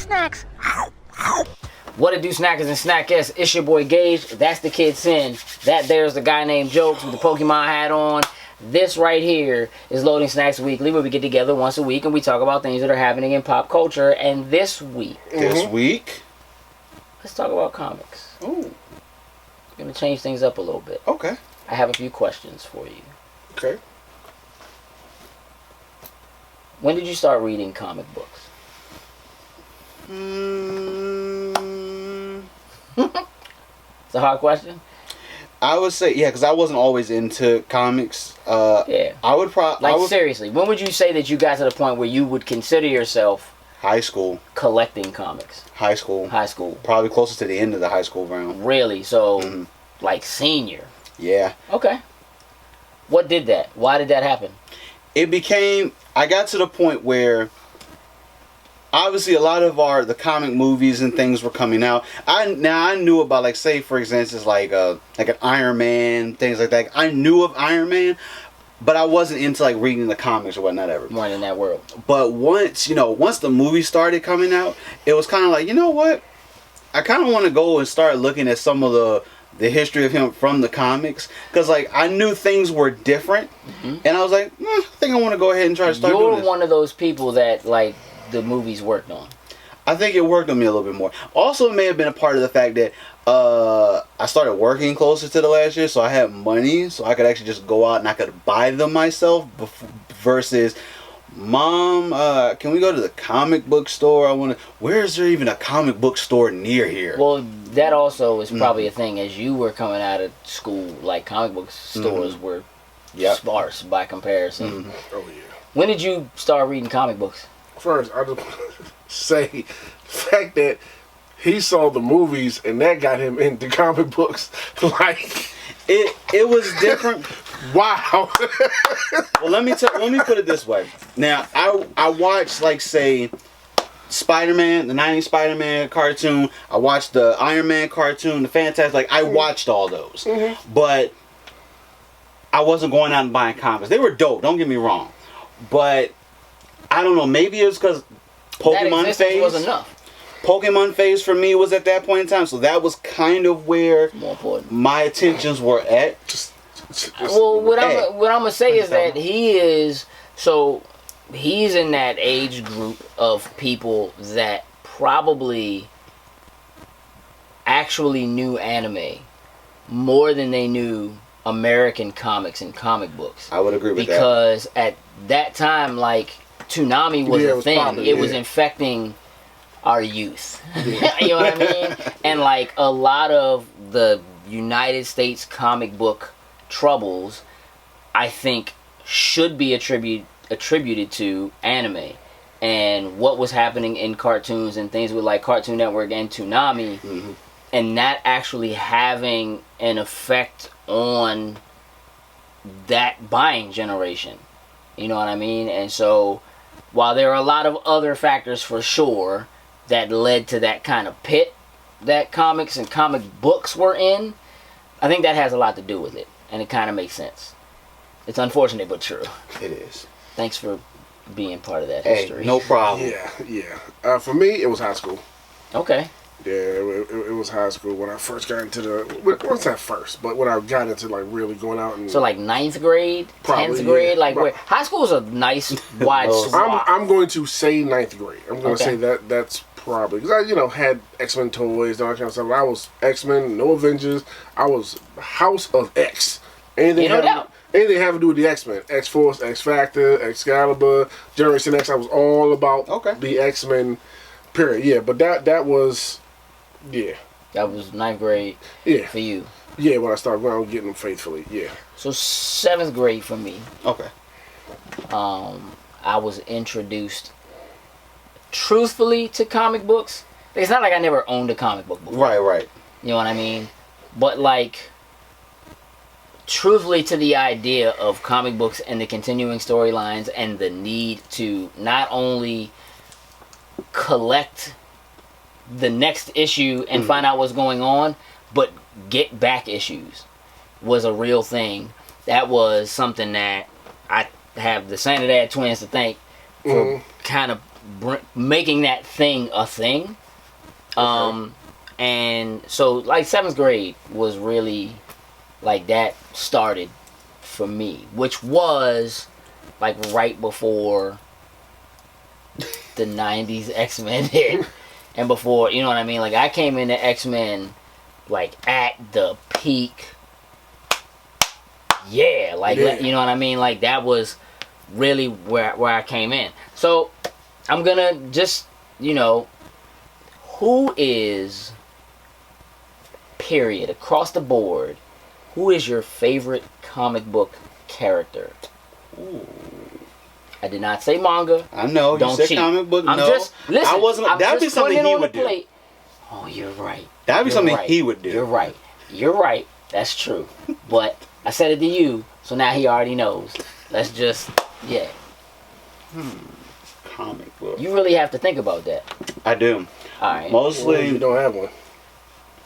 snacks. What it do, snackers and snackettes? It's your boy Gage. That's the kid Sin. That there's the guy named Jokes with the Pokemon hat on. This right here is Loading Snacks Weekly, where we get together once a week and we talk about things that are happening in pop culture. And this week, let's talk about comics. Ooh. Gonna change things up a little bit. Okay. I have a few questions for you. Okay. When did you start reading comic books? It's a hard question. I would say, yeah, because I wasn't always into comics. Yeah. I would probably... Seriously, when would you say that you got to the point where you would consider yourself High school. collecting comics? High school. High school. Probably closer to the end of the high school round. Really? So, like senior? Yeah. Okay. What did that? Why did that happen? It became... I got to the point where... Obviously, a lot of the comic movies and things were coming out. I knew about, like, say, for instance, like an Iron Man, things like that. I knew of Iron Man, but I wasn't into, like, reading the comics or whatnot ever. More in that world. But once the movie started coming out, it was kind of like, you know what? I kind of want to go and start looking at some of the history of him from the comics. Because, like, I knew things were different. And I was like, I think I want to go ahead and try to start doing this. You're one of those people that, like, the movies worked on. I think it worked on me a little bit more. Also, it may have been a part of the fact that I started working closer to the last year, so I had money, so I could actually just go out and I could buy them myself. Versus, Mom, can we go to the comic book store? Where is there even a comic book store near here? Well, that also is probably a thing. As you were coming out of school, like, comic book stores were sparse by comparison. Oh yeah. When did you start reading comic books? First, I just say the fact that he saw the movies and that got him into comic books. Like it was different. Wow. Well, let me put it this way. Now, I watched, like, say, Spider-Man, the 90s Spider-Man cartoon. I watched the Iron Man cartoon, the Fantastic. Like, I watched all those. But I wasn't going out and buying comics. They were dope, don't get me wrong. But I don't know, maybe it was because Pokemon phase was enough. Pokemon phase for me was at that point in time, so that was kind of where More important. my attentions were at. Well, what I'm gonna say is that he's in that age group of people that probably actually knew anime more than they knew American comics and comic books. I would agree with that. Because at that time, like, Toonami was a thing. It was infecting our youth. You know what I mean? And, like, a lot of the United States comic book troubles, I think, should be attributed to anime and what was happening in cartoons and things with, like, Cartoon Network and Toonami, and that actually having an effect on that buying generation. You know what I mean? And so, while there are a lot of other factors for sure that led to that kind of pit that comics and comic books were in, I think that has a lot to do with it. And it kind of makes sense. It's unfortunate but true. It is. Thanks for being part of that Hey, history. no problem. Yeah. For me, it was high school. Okay. Yeah, it was high school when I first got into what's that first? But when I got into, like, really going out and... So, like, 9th grade? Probably, 10th grade? yeah. Like, where high school is a nice wide swath. I'm going to say 9th grade. I'm going to say that's probably... Because I, had X-Men toys, all that kind of stuff. I was X-Men, no Avengers. I was House of X. Anything having to do with the X-Men. X-Force, X-Factor, Excalibur, Generation X. I was all about the X-Men, period. Yeah, but that was... Yeah. That was 9th grade for you. Yeah, when I started going out and getting them faithfully, yeah. So 7th grade for me. Okay. I was introduced truthfully to comic books. It's not like I never owned a comic book before. Right. You know what I mean? But, like, truthfully to the idea of comic books and the continuing storylines and the need to not only collect the next issue and find out what's going on, but get back issues was a real thing. That was something that I have the Sanidad twins to thank for kind of making that thing a thing. And so like 7th grade was really like that started for me, which was like right before the 90s X-Men hit. And before, you know what I mean? Like I came into X-Men like at the peak. Yeah, like you know what I mean? Like that was really where I came in. So I'm gonna just, you know, who is, period, across the board, who is your favorite comic book character? Ooh. I did not say manga. I know. Don't you said cheat. comic book. I'm no, just listen. I wasn't. That'd be something he would do. Plate. Oh, you're right. That'd be something right. he would do. You're right. You're right. That's true. But I said it to you, so now he already knows. Let's just, yeah. Comic book. You really have to think about that. I do. All right. Mostly. You don't have one.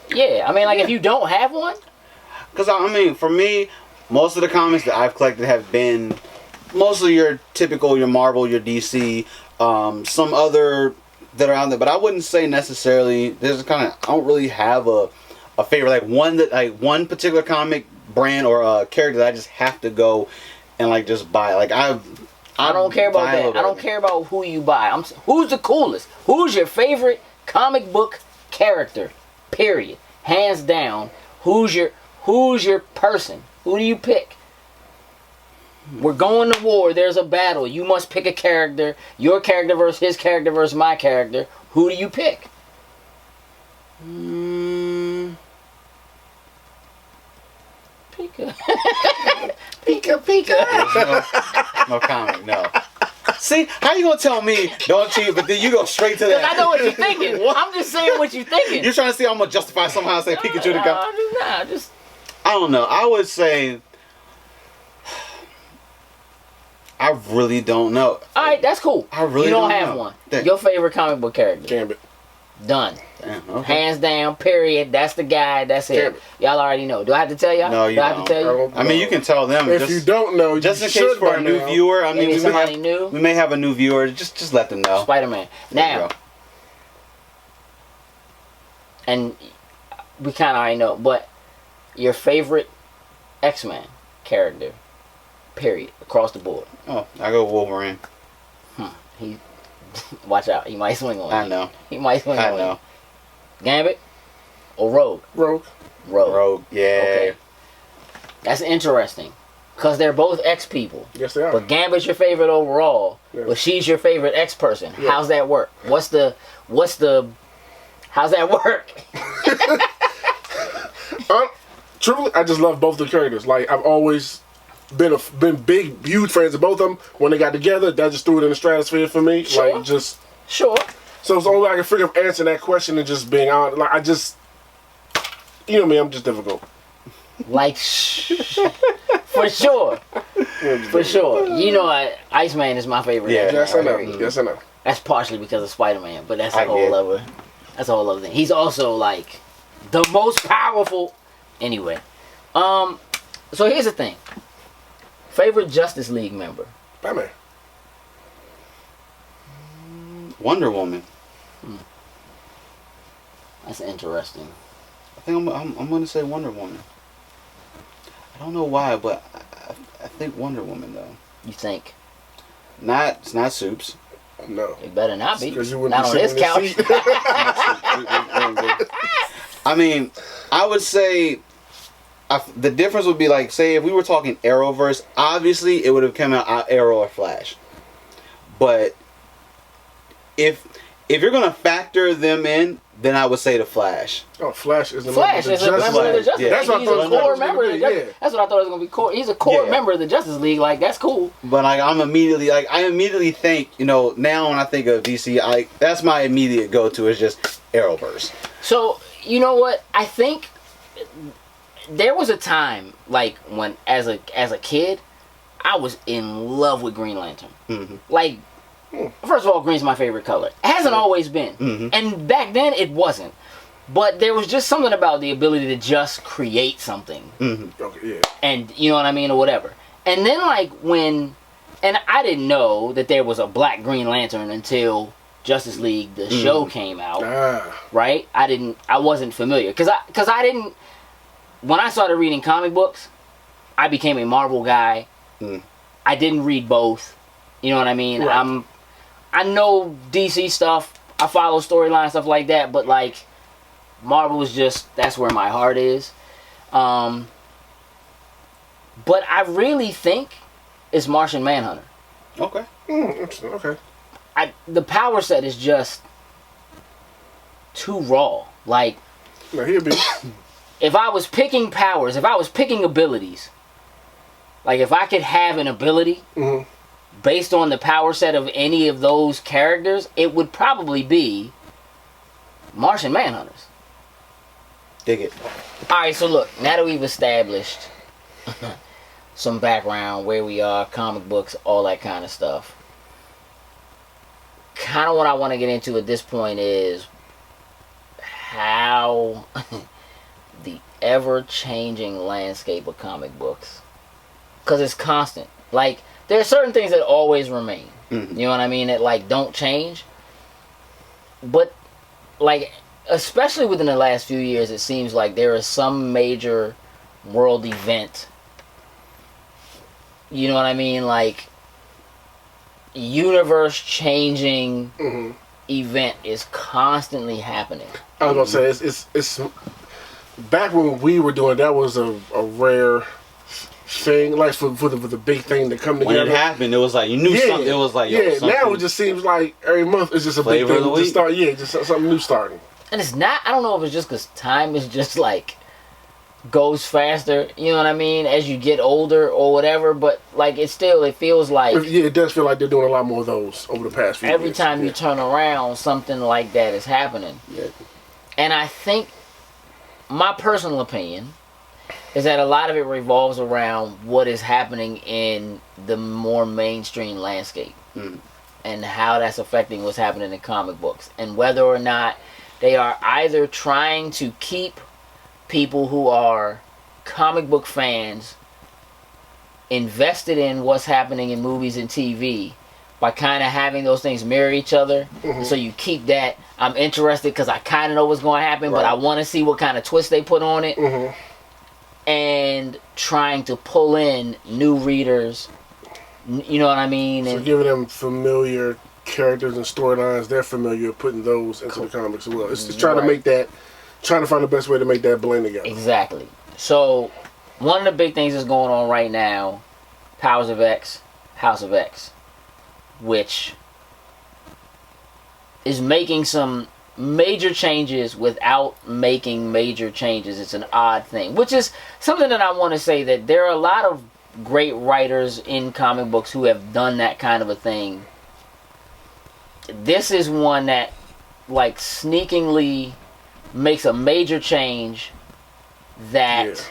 Yeah, I mean, like if you don't have one. Because I mean, for me, most of the comics that I've collected have been mostly your typical, your Marvel, your DC, some other that are out there. But I wouldn't say necessarily. There's kind of, I don't really have a favorite, like one particular comic brand or a character that I just have to go and like just buy. Like I don't care about that. I don't care about who you buy. Who's the coolest? Who's your favorite comic book character? Period. Hands down. Who's your person? Who do you pick? We're going to war. There's a battle. You must pick a character. Your character versus his character versus my character. Who do you pick? Pika. Pika. No comic, no. See, how you gonna tell me don't cheat, but then you go straight to that? I know what you're thinking. I'm just saying what you're thinking. You're trying to see how I'm gonna justify somehow and say Pikachu to go. I don't know. I would say I really don't know. All right, that's cool. I really you don't have know. one. Your favorite comic book character? Gambit. Done. Damn, okay. Hands down. Period. That's the guy. That's it. Gambit. Y'all already know. Do I have to tell y'all? No, you Do I have to tell you? I mean, you can tell them. If you don't know, just you in case should for by a new now. viewer. I mean, Maybe somebody new. We may have a new viewer. Just let them know. Spider-Man. Now, and we kind of already know, but your favorite X-Men character, period, across the board. Oh, I go Wolverine. He, watch out. He might swing on you. I know. He might swing on you. I know. Gambit or Rogue? Rogue. Rogue. Yeah. Okay. That's interesting. Because they're both X people. Yes, they are. But Gambit's your favorite overall. Yeah. But she's your favorite X person. Yeah. How's that work? How's that work? Truly, I just love both the characters. Like, I've always been big, huge fans of both of them. When they got together, that just threw it in the stratosphere for me. Sure. Like, just... Sure. So it's the only way I can figure of answering that question and just being honest. Like, I just... You know me, I'm just difficult. Like, for sure. For sure. You know, Iceman is my favorite. Yeah. Yes, I know. Period. Yes, I know. That's partially because of Spider-Man, but that's I a whole other thing. He's also like the most powerful. Anyway, so here's the thing. Favorite Justice League member? Batman. Wonder Woman. That's interesting. I think I'm gonna say Wonder Woman. I don't know why, but I think Wonder Woman though. You think? It's not Soups. No. It better not be. Because you wouldn't Not be on sitting this in the couch. seat. I mean, I would say the difference would be like, say, if we were talking Arrowverse, obviously it would have come out Arrow or Flash. But if you're gonna factor them in, then I would say the Flash. Oh, Flash is a Flash is a member of the Justice Yeah. League. That's what I He's thought a it was core gonna member of the be, Justice. yeah. That's what I thought it was gonna be. Core. He's a core Yeah. member of the Justice League. Like that's cool. But like I immediately think, now when I think of DC, that's my immediate go-to is just Arrowverse. So you know what? I think there was a time like when as a kid, I was in love with Green Lantern. Mm-hmm. Like, first of all, green's my favorite color. It hasn't always been, and back then it wasn't. But there was just something about the ability to just create something, Mm-hmm. Okay, yeah. and you know what I mean, or whatever. And then like when and I didn't know that there was a Black Green Lantern until Justice League, the show, came out. Right? I wasn't familiar. Because I didn't... When I started reading comic books, I became a Marvel guy. I didn't read both. You know what I mean? Right. I know DC stuff. I follow storyline stuff like that. But, like, Marvel is just... That's where my heart is. But I really think it's Martian Manhunter. Okay. Interesting. Okay. The power set is just too raw. Like, now he'll be. If I was picking powers, if I was picking abilities, like if I could have an ability based on the power set of any of those characters, it would probably be Martian Manhunters. Dig it. Alright, so look, now that we've established some background, where we are, comic books, all that kind of stuff, kind of what I want to get into at this point is how the ever-changing landscape of comic books, because it's constant. Like, there are certain things that always remain. You know what I mean? That, like, don't change. But, like, especially within the last few years, it seems like there is some major world event. You know what I mean? Like, universe-changing event is constantly happening. I was gonna say it's back when we were doing that was a rare thing, like for the big thing to come together. When it happened, it was like you knew something. It was like now it just seems like every month it's just a big thing to start. Yeah, just something new starting. And it's not. I don't know if it's just because time is just like goes faster, you know what I mean, as you get older or whatever, but like it feels like it does feel like they're doing a lot more of those over the past few years. Every time you turn around, something like that is happening. And I think my personal opinion is that a lot of it revolves around what is happening in the more mainstream landscape and how that's affecting what's happening in comic books, and whether or not they are either trying to keep people who are comic book fans invested in what's happening in movies and TV by kind of having those things mirror each other. So you keep that, I'm interested because I kind of know what's going to happen, but I want to see what kind of twist they put on it. And trying to pull in new readers, you know what I mean? So and giving them familiar characters and storylines they're familiar with, putting those into the comics as well. It's just trying to make that, trying to find the best way to make that blend together. Exactly. So, one of the big things that's going on right now, Powers of X, House of X, which is making some major changes without making major changes. It's an odd thing, which is something that I want to say, that there are a lot of great writers in comic books who have done that kind of a thing. This is one that, like, sneakingly makes a major change that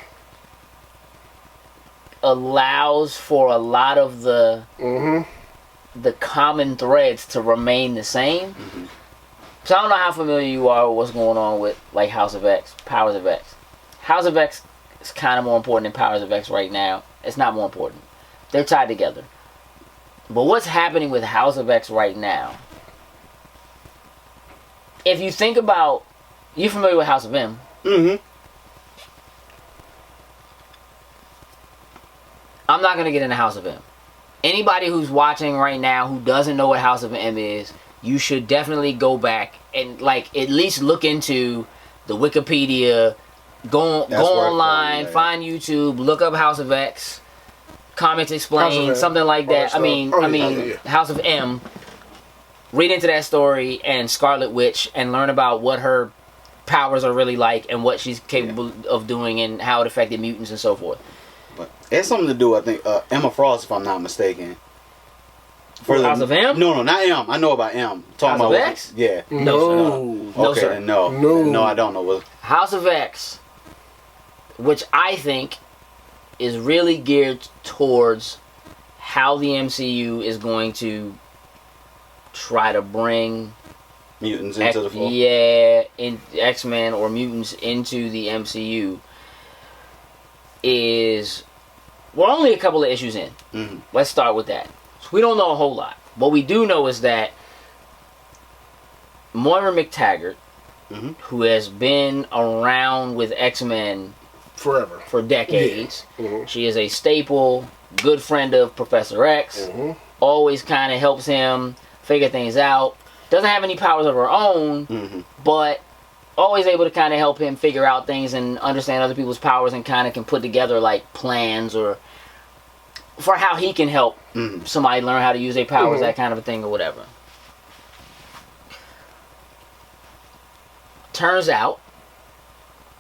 allows for a lot of the common threads to remain the same. So I don't know how familiar you are with what's going on with, like, House of X, Powers of X. House of X is kind of more important than Powers of X right now. It's not more important. They're tied together. But what's happening with House of X right now? If you think about, you're familiar with House of M. I'm not going to get into House of M. Anybody who's watching right now who doesn't know what House of M is, you should definitely go back and, like, at least look into the Wikipedia, go online, find YouTube, look up House of X, Comics Explained, something like that. House of M. Read into that story and Scarlet Witch and learn about what her powers are really like and what she's capable of doing and how it affected mutants and so forth. But it has something to do, I think, Emma Frost, if I'm not mistaken. For House of M? No, not M. I know about M. House of X? Yeah. No, sir. No, I don't know. House of X, which I think is really geared towards how the MCU is going to try to bring mutants into the fold. X-Men or mutants into the MCU is, we're only a couple of issues in. Let's start with that. So we don't know a whole lot. What we do know is that Moira McTaggart, who has been around with X-Men forever, for decades, she is a staple, good friend of Professor X, always kind of helps him figure things out. Doesn't have any powers of her own, but always able to kind of help him figure out things and understand other people's powers, and kind of can put together like plans or for how he can help somebody learn how to use their powers, that kind of a thing or whatever. Turns out,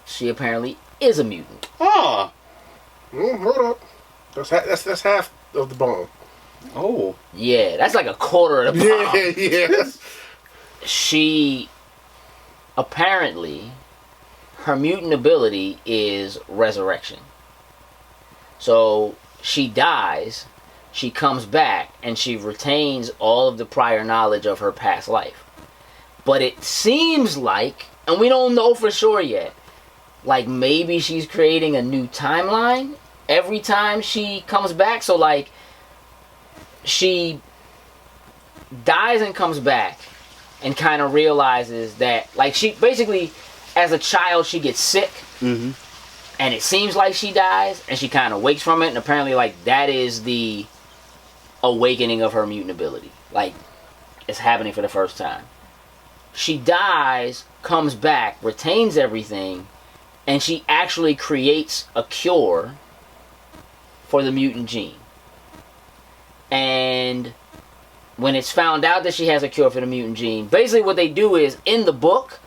she apparently is a mutant. Oh. Hold up. That's half of the bomb. Oh. Yeah, that's like a quarter of the bomb. Yeah. She, apparently, her mutant ability is resurrection. So, she dies, she comes back, and she retains all of the prior knowledge of her past life. But it seems like, and we don't know for sure yet, like maybe she's creating a new timeline every time she comes back. So like, she dies and comes back and kind of realizes that, like, she basically, as a child, she gets sick, and it seems like she dies, and she kind of wakes from it, and apparently, like, that is the awakening of her mutant ability. Like, it's happening for the first time. She dies, comes back, retains everything, and she actually creates a cure for the mutant gene. And when it's found out that she has a cure for the mutant gene, basically what they do is, in the book,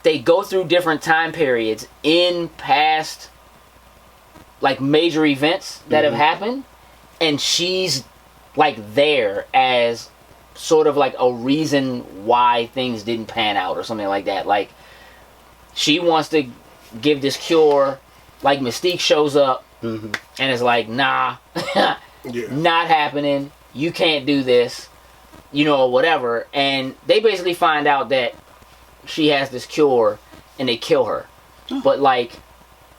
they go through different time periods in past, like, major events that have happened, and she's, like, there as sort of like a reason why things didn't pan out or something like that. Like, she wants to give this cure, like, Mystique shows up and it's like, nah, not happening, you can't do this, you know, or whatever. And they basically find out that she has this cure and they kill her. But, like,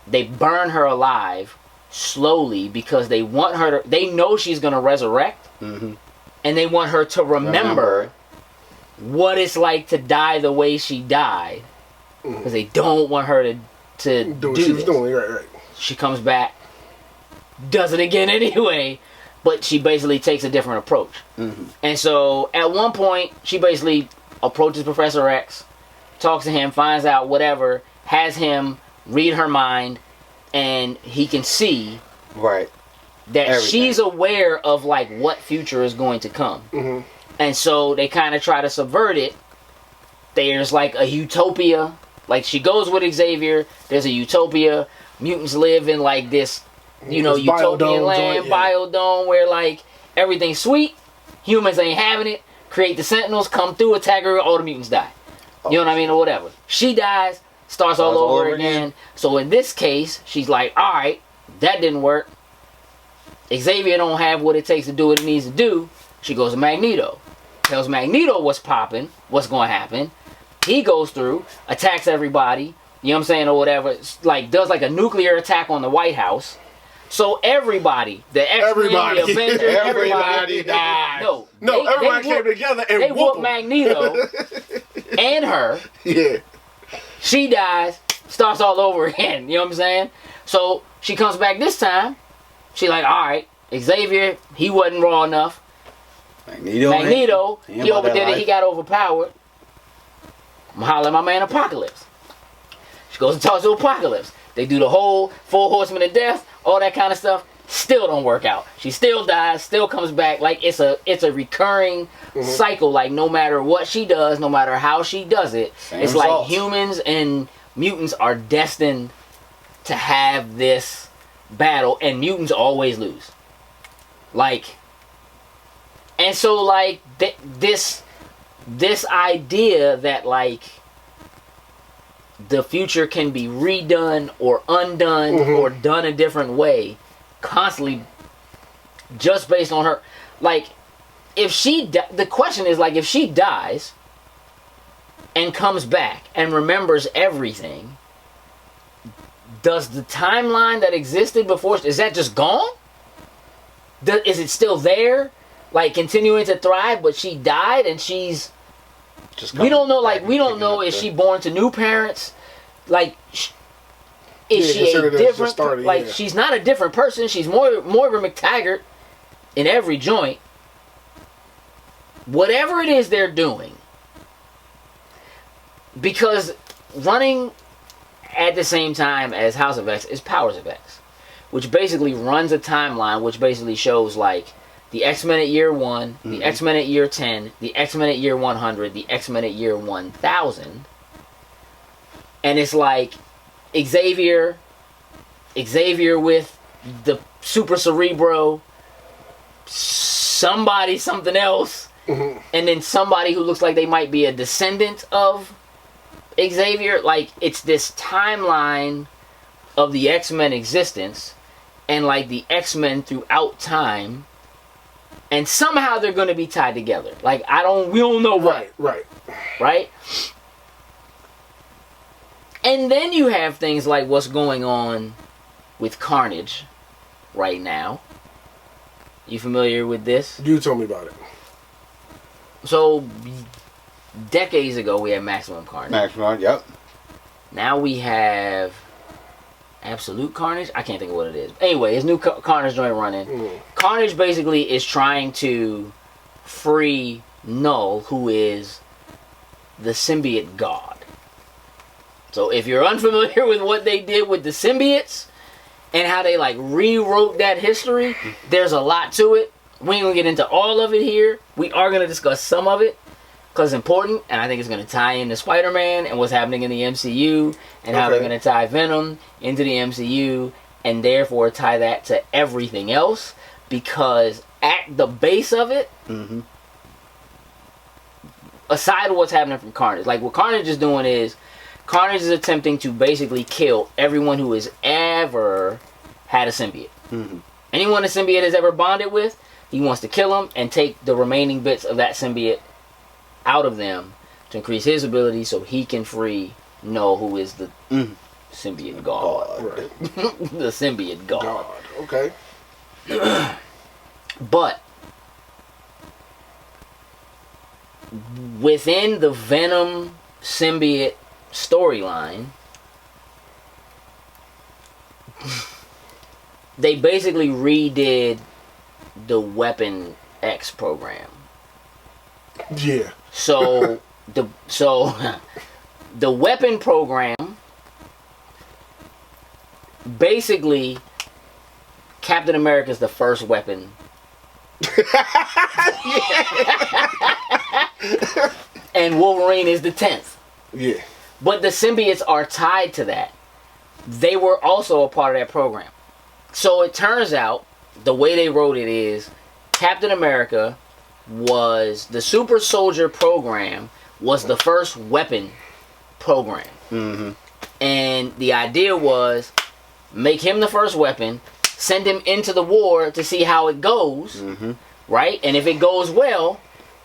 they burn her alive slowly because they want her to, they know she's gonna resurrect, and they want her to remember what it's like to die the way she died, because they don't want her to do what she was this. doing. Right. She comes back, does it again anyway, but she basically takes a different approach. And so at one point, she basically approaches Professor X, talks to him, finds out whatever, has him read her mind, and he can see that everything. She's aware of, like, what future is going to come. And so they kind of try to subvert it. There's, like, a utopia. Like, she goes with Xavier. There's a utopia. Mutants live in, like, this, you know, utopian land, biodome, where, like, everything's sweet. Humans ain't having it. Create the Sentinels, come through, attack her, all the mutants die. You know what I mean? Or whatever. She dies, starts all over again. So in this case, she's like, alright, that didn't work. Xavier don't have what it takes to do what it needs to do. She goes to Magneto. Tells Magneto what's popping, what's going to happen. He goes through, attacks everybody, you know what I'm saying, or whatever. Like, does like a nuclear attack on the White House. So everybody, the X-Men, the Avengers, everybody died. No, everybody came together and they whooped Magneto and her. Yeah. She dies, starts all over again. You know what I'm saying? So she comes back this time. She like, all right, Xavier, he wasn't raw enough. Magneto, he overdid it. He got overpowered. I'm hollering at my man Apocalypse. She goes and talks to Apocalypse. They do the whole 4 Horsemen of Death, all that kind of stuff. Still don't work out. She still dies, still comes back. Like, it's a recurring cycle. Like, no matter what she does, no matter how she does it, it's like humans and mutants are destined to have this battle, and mutants always lose. Like, and so, like, this idea that, like, the future can be redone or undone or done a different way constantly, just based on her, like, if she the question is, like, if she dies and comes back and remembers everything, does the timeline that existed before, is that just gone? Is it still there? like continuing to thrive, but she died and she's we don't know, like we don't know, is she born to new parents, like is she a different like she's not a different person, she's Moira McTaggart in every joint. Whatever it is they're doing, because running at the same time as House of X is Powers of X, which basically runs a timeline which basically shows like the X-Men at year 1, the X-Men at year 10, the X-Men at year 100, the X-Men at year 1000. And it's like Xavier with the Super Cerebro, somebody, something else, and then somebody who looks like they might be a descendant of Xavier. Like, it's this timeline of the X-Men existence and like the X-Men throughout time. And somehow they're going to be tied together. Like, we don't know what. Right? And then you have things like what's going on with Carnage right now. You familiar with this? You told me about it. So, decades ago we had Maximum Carnage. Maximum, yep. Now we have Absolute Carnage? I can't think of what it is. Anyway, his new Carnage joint running. Carnage basically is trying to free Null, who is the symbiote god. So if you're unfamiliar with what they did with the symbiotes and how they like rewrote that history, there's a lot to it. We ain't gonna get into all of it here. We are gonna discuss some of it because it's important, and I think it's gonna tie into Spider-Man and what's happening in the MCU and how they're gonna tie Venom into the MCU and therefore tie that to everything else, because at the base of it, aside of what's happening from Carnage, like what Carnage is doing is Carnage is attempting to basically kill everyone who has ever had a symbiote. Anyone a symbiote has ever bonded with, he wants to kill them and take the remaining bits of that symbiote out of them to increase his ability so he can free Null, who is the symbiote god. Right. The symbiote god. Okay. But within the Venom symbiote storyline, they basically redid the Weapon X program. Yeah. So the weapon program, basically Captain America is the first weapon. And Wolverine is the 10th. Yeah. But the symbiotes are tied to that. They were also a part of that program. So it turns out, the way they wrote it is, Captain America was, the Super Soldier program was the first weapon program. And the idea was, make him the first weapon, send him into the war to see how it goes, right? And if it goes well,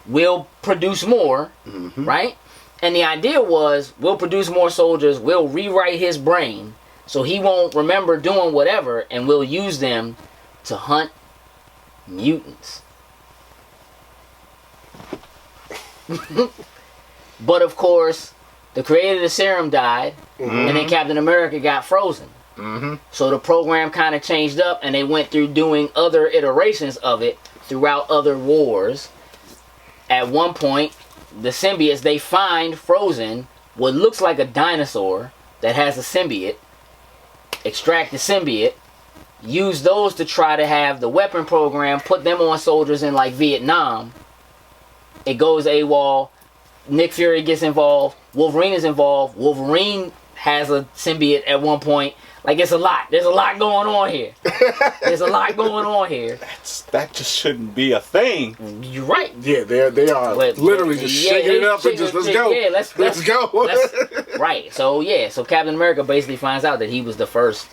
we'll produce more, right? And the idea was, we'll produce more soldiers, we'll rewrite his brain, so he won't remember doing whatever, and we'll use them to hunt mutants. But of course, the creator of the serum died, and then Captain America got frozen. So the program kind of changed up, and they went through doing other iterations of it throughout other wars. At one point, the symbiotes, they find frozen what looks like a dinosaur that has a symbiote, extract the symbiote, use those to try to have the weapon program, put them on soldiers in like Vietnam. It goes AWOL, Nick Fury gets involved, Wolverine is involved, Wolverine has a symbiote at one point. Like, it's a lot. There's a lot going on here. There's a lot going on here. That just shouldn't be a thing. You're right. Yeah, they are literally just shaking it up and just let's go. Yeah, let's go. Right. So so Captain America basically finds out that he was the first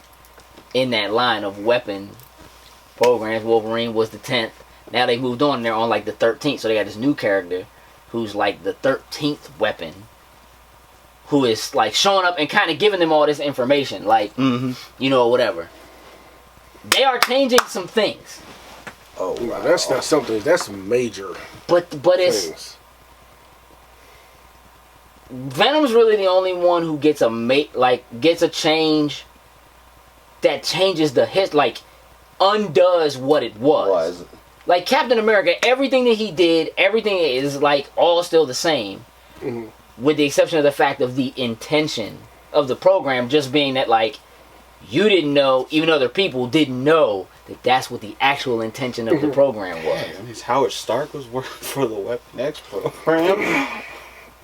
in that line of weapon programs. Wolverine was the 10th. Now they moved on and they're on like the 13th. So they got this new character who's like the 13th weapon, who is like showing up and kind of giving them all this information, like, you know, whatever. They are changing some things. Oh, wow. That's not something. That's major. But it's Venom's really the only one who gets gets a change that changes the undoes what it was. Like Captain America, everything that he did, everything is like all still the same, with the exception of the fact of the intention of the program just being that like you didn't know, even other people didn't know that that's what the actual intention of the program was. Yeah, Howard Stark was working for the Weapon X program.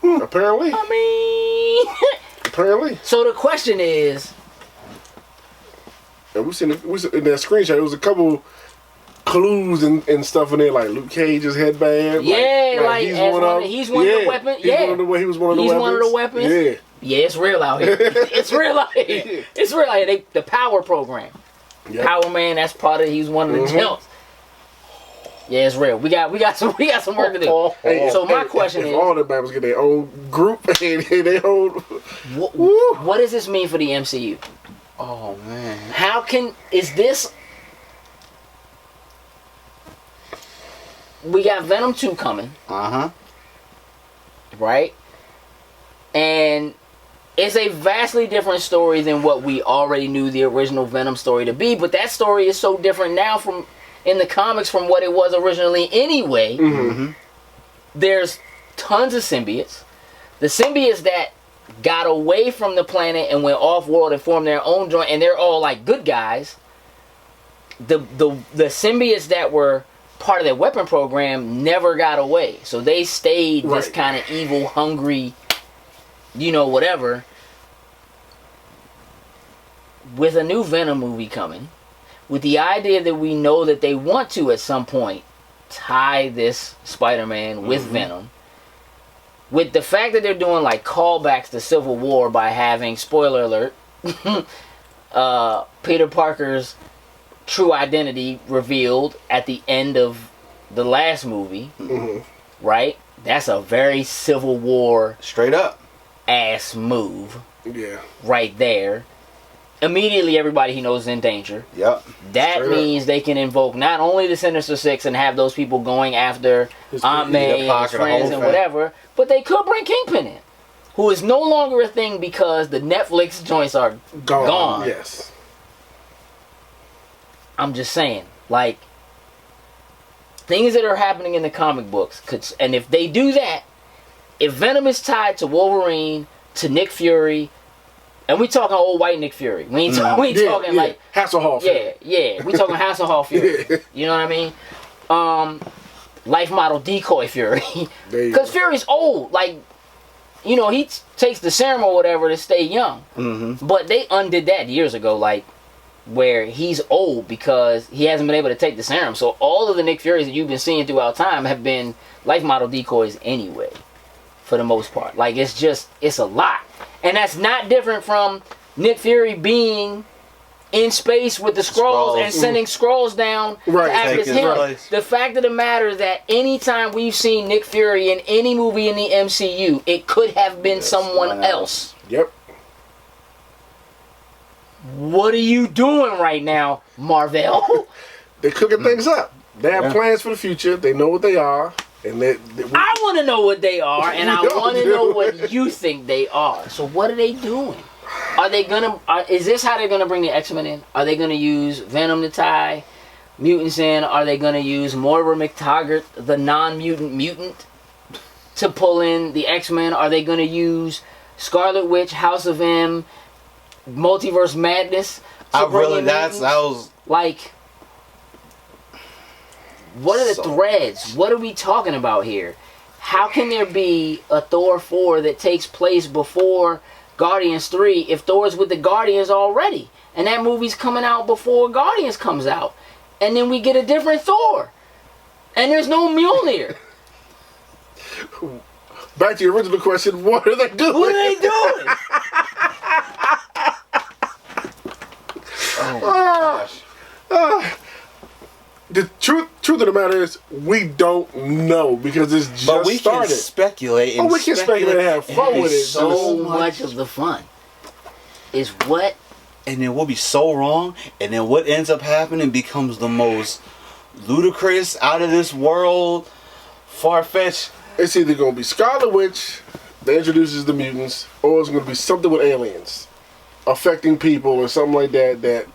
Apparently. I mean, apparently. So the question is, we seen in that screenshot. It was a couple clues and stuff in there, like Luke Cage's headband. Yeah, like he's one of the weapons. Yeah, he was one of the weapons. He's one of the weapons. Yeah. Yeah, it's real out here. It's real out here. It's real out here. The Power program. Yep. Power Man. That's part of. He's one of the jumps. Yeah, it's real. We got some work to do. So my question is, all the members get their own group and their own. What does this mean for the MCU? Oh man, is this? We got Venom 2 coming. Right, and it's a vastly different story than what we already knew the original Venom story to be. But that story is so different now in the comics from what it was originally anyway. There's tons of symbiotes. The symbiotes that got away from the planet and went off-world and formed their own joint, and they're all like good guys. The symbiotes that were part of their weapon program never got away. So they stayed this kind of evil, hungry, whatever. With a new Venom movie coming, with the idea that we know that they want to at some point tie this Spider-Man with Venom, with the fact that they're doing like callbacks to Civil War by having, spoiler alert, Peter Parker's true identity revealed at the end of the last movie, right? That's a very Civil War straight up ass move. Yeah. Right there. Immediately everybody he knows is in danger. Yep. That straight means up. They can invoke not only the Sinister Six and have those people going after Aunt May and his friends and whatever, but they could bring Kingpin in, who is no longer a thing because the Netflix joints are gone. Yes. I'm just saying, like, things that are happening in the comic books and if they do that, if Venom is tied to Wolverine, to Nick Fury, and we talking old white Nick Fury, we ain't talking like Hasselhoff. Yeah, we talking Hasselhoff Fury. You know what I mean? Life model decoy Fury, because Fury's old. Like, he takes the serum or whatever to stay young. But they undid that years ago, like, where he's old because he hasn't been able to take the serum. So all of the Nick Furies that you've been seeing throughout time have been life model decoys anyway, for the most part. Like, it's a lot. And that's not different from Nick Fury being in space with the Skrulls and sending Skrulls down to act as him. Place. The fact of the matter is that anytime we've seen Nick Fury in any movie in the MCU, it could have been someone else. Yep. What are you doing right now, Marvel? They're cooking things up. They have plans for the future. They know what they are. And I want to know what they are, and I want to know what you think they are. So what are they doing? Are they gonna? Is this how they're gonna bring the X-Men in? Are they gonna use Venom to tie mutants in? Are they gonna use Moira McTaggart, the non-mutant mutant, to pull in the X-Men? Are they gonna use Scarlet Witch, House of M, Multiverse Madness? What are the threads? What are we talking about here? How can there be a Thor 4 that takes place before Guardians 3 if Thor's with the Guardians already? And that movie's coming out before Guardians comes out. And then we get a different Thor. And there's no Mjolnir. Back to your original question, what are they doing? What are they doing? Oh my gosh. The truth of the matter is, we don't know because it's just started. But we can speculate. And we can speculate and have fun with it. So much of the fun is what. And then we'll be so wrong. And then what ends up happening becomes the most ludicrous, out of this world, far-fetched. It's either gonna be Scarlet Witch that introduces the mutants, or it's gonna be something with aliens affecting people or something like that. That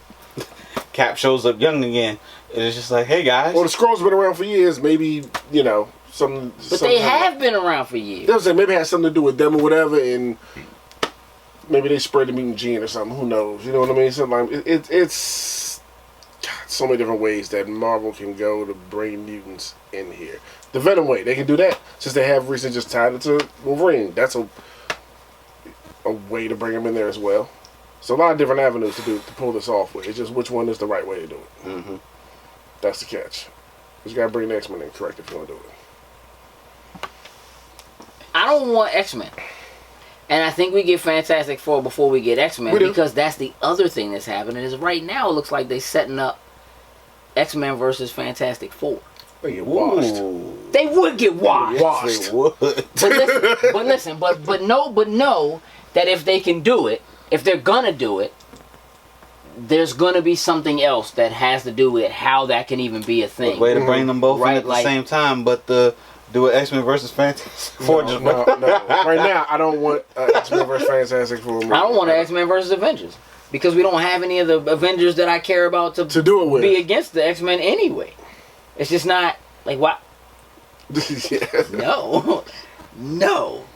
Cap shows up young again, and it's just like, hey guys. Or the Skrulls been around for years. Maybe something. But they have been around for years. They saying maybe it has something to do with them or whatever, and maybe they spread the mutant gene or something. Who knows? You know what I mean? Something like it's so many different ways that Marvel can go to bring mutants in here. The Venom way, they can do that since they have recently just tied it to Wolverine. That's a way to bring them in there as well. So a lot of different avenues to pull this off with. It's just which one is the right way to do it. Mm-hmm. That's the catch. You gotta bring the X-Men in correct if you want to do it. I don't want X-Men. And I think we get Fantastic Four before we get X-Men, because that's the other thing that's happening. Is right now it looks like they're setting up X-Men versus Fantastic Four. They get washed. They would get washed. Washed. They would. But listen, but know that if they can do it, if they're gonna do it, there's gonna be something else that has to do with how that can even be a thing. Way to bring them both in at the like, same time, but do an X-Men versus Fantastic Four. No. Right now, I don't want X-Men versus Fantastic Four. I don't want an X-Men versus Avengers, because we don't have any of the Avengers that I care about to do it with. Be against the X-Men anyway. It's just not like why. No.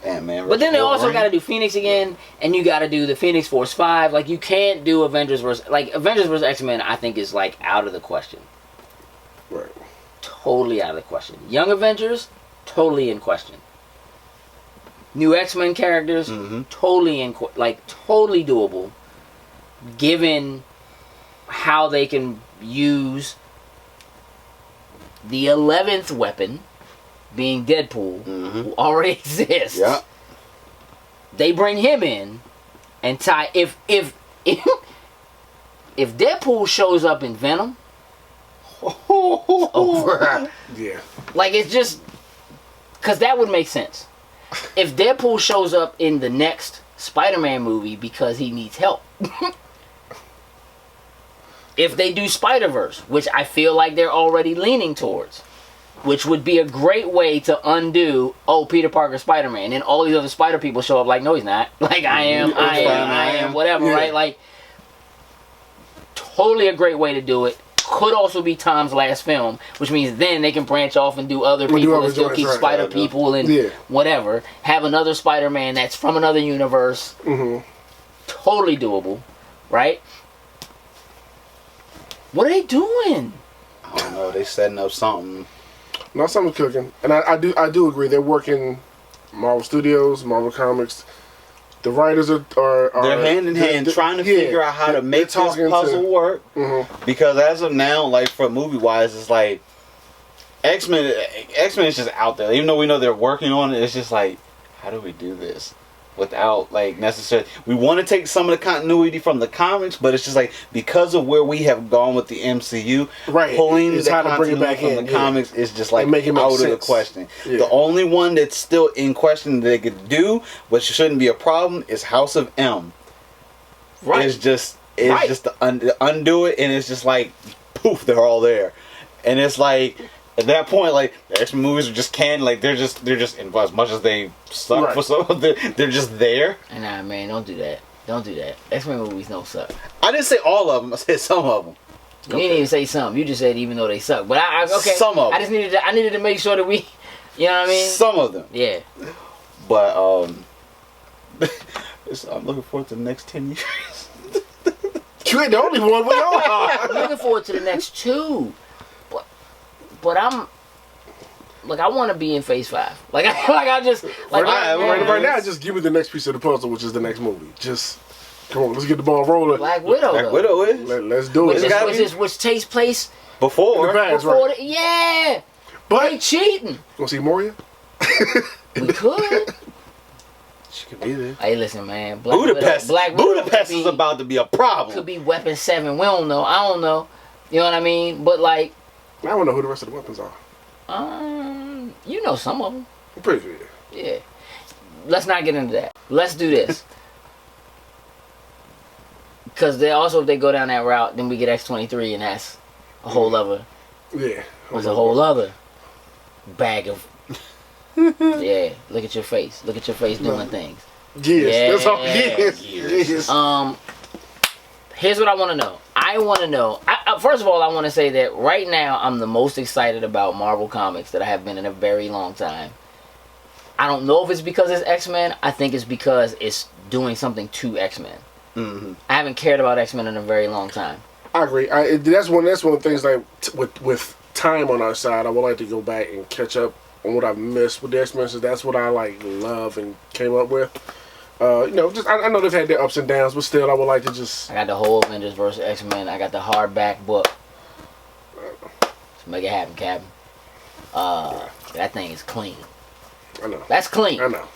Man, but then they also got to do Phoenix again, and you got to do the Phoenix Force 5. Like, you can't do Avengers versus X-Men. I think is like out of the question. Right. Totally out of the question. Young Avengers, totally in question. New X-Men characters, totally totally doable, given how they can use the 11th weapon, being Deadpool, who already exists. Yeah. They bring him in and tie. If Deadpool shows up in Venom, over. Yeah. Like, it's just because that would make sense. If Deadpool shows up in the next Spider-Man movie because he needs help. If they do Spider-Verse, which I feel like they're already leaning towards, which would be a great way to undo, Peter Parker Spider-Man, and all these other Spider people show up like, no, he's not. Like, I am, whatever, right? Like, totally a great way to do it. Could also be Tom's last film, which means then they can branch off and do other people and still keep Spider people and whatever. Have another Spider-Man that's from another universe. Totally doable, right? What are they doing? I don't know. They setting up something. No, something's cooking, and I do agree. They're working Marvel Studios, Marvel Comics. The writers are they're hand in hand trying to figure out how to make this puzzle work. Because as of now, like for movie wise, it's like X-Men is just out there. Even though we know they're working on it, it's just like, how do we do this without like necessarily? We want to take some of the continuity from the comics, but it's just like because of where we have gone with the MCU, pulling the continuity from the comics is just like out of the question. The only one that's still in question that they could do, which shouldn't be a problem, is House of M. It's just to undo it, and it's just like poof, they're all there, and it's like. At that point, like the X-Men movies are just canned. Like they're just in as much as they suck for some of them, they're just there. Nah, man, don't do that. Don't do that. X-Men movies don't suck. I didn't say all of them. I said some of them. You didn't even say some. You just said even though they suck. But okay. Some of them. I needed to make sure that we, you know what I mean. Some of them. Yeah. But I'm looking forward to the next 10 years. You ain't the only one. We all are. I'm looking forward to the next 2. But I want to be in Phase 5. Right now, just give me the next piece of the puzzle, which is the next movie. Just come on, let's get the ball rolling. Black Widow is. Let's do it. Which takes place before. Yeah. But they cheating. Gonna see Moria? We could. She could be there. Hey, listen, man. Budapest is about to be a problem. Could be Weapon 7. We don't know. I don't know. You know what I mean? But like. I don't know who the rest of the weapons are. You know some of them. I'm pretty sure. Yeah. Let's not get into that. Let's do this. Because if they go down that route, then we get X-23, and that's a whole other. Yeah. was a whole other bag of. Yeah, look at your face. Look at your face doing things. Yes, that's all. Yes. Here's what I want to know. I want to know. First of all, I want to say that right now I'm the most excited about Marvel Comics that I have been in a very long time. I don't know if it's because it's X-Men. I think it's because it's doing something to X-Men. Mm-hmm. I haven't cared about X-Men in a very long time. I agree. That's one of the things like with time on our side, I would like to go back and catch up on what I've missed with the X-Men. So that's what I love and came up with. Just I know they've had their ups and downs, but still, I would like to just. I got the whole Avengers vs. X-Men. I got the hardback book. Let's make it happen, Captain. That thing is clean. I know. That's clean. I know.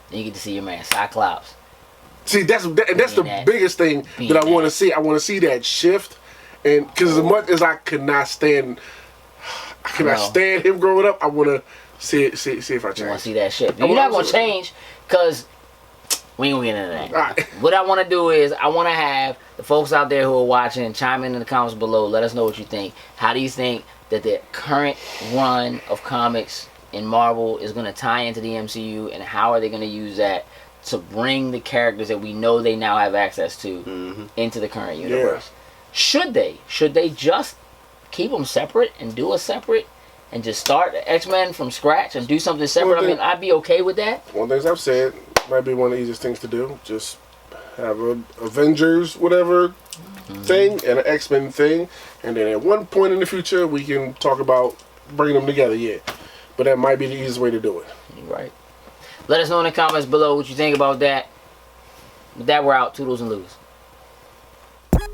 Then you get to see your man Cyclops. See, that's the biggest thing that I want to see. I want to see that shift, and because as much as I could not stand, stand him growing up. I want to see if I change. You want to see that shit? You're not gonna change, cause we ain't gonna get into that. Right. What I want to do is I want to have the folks out there who are watching chime in the comments below. Let us know what you think. How do you think that the current run of comics in Marvel is going to tie into the MCU, and how are they going to use that to bring the characters that we know they now have access to into the current universe? Yeah. Should they just keep them separate and do a separate and just start the X-Men from scratch and do something separate? I'd be okay with that. One of the things I've said might be one of the easiest things to do. Just have an Avengers whatever thing and an X-Men thing, and then at one point in the future we can talk about bringing them together. Yeah. But that might be the easiest way to do it. Right. Let us know in the comments below what you think about that. With that, we're out. Toodles and Loos.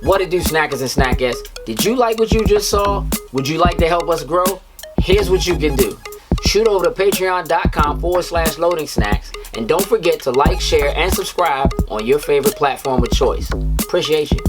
What it do, snackers and snackettes? Did you like what you just saw? Would you like to help us grow? Here's what you can do. Shoot over to patreon.com/loading snacks. And don't forget to like, share, and subscribe on your favorite platform of choice. Appreciate you.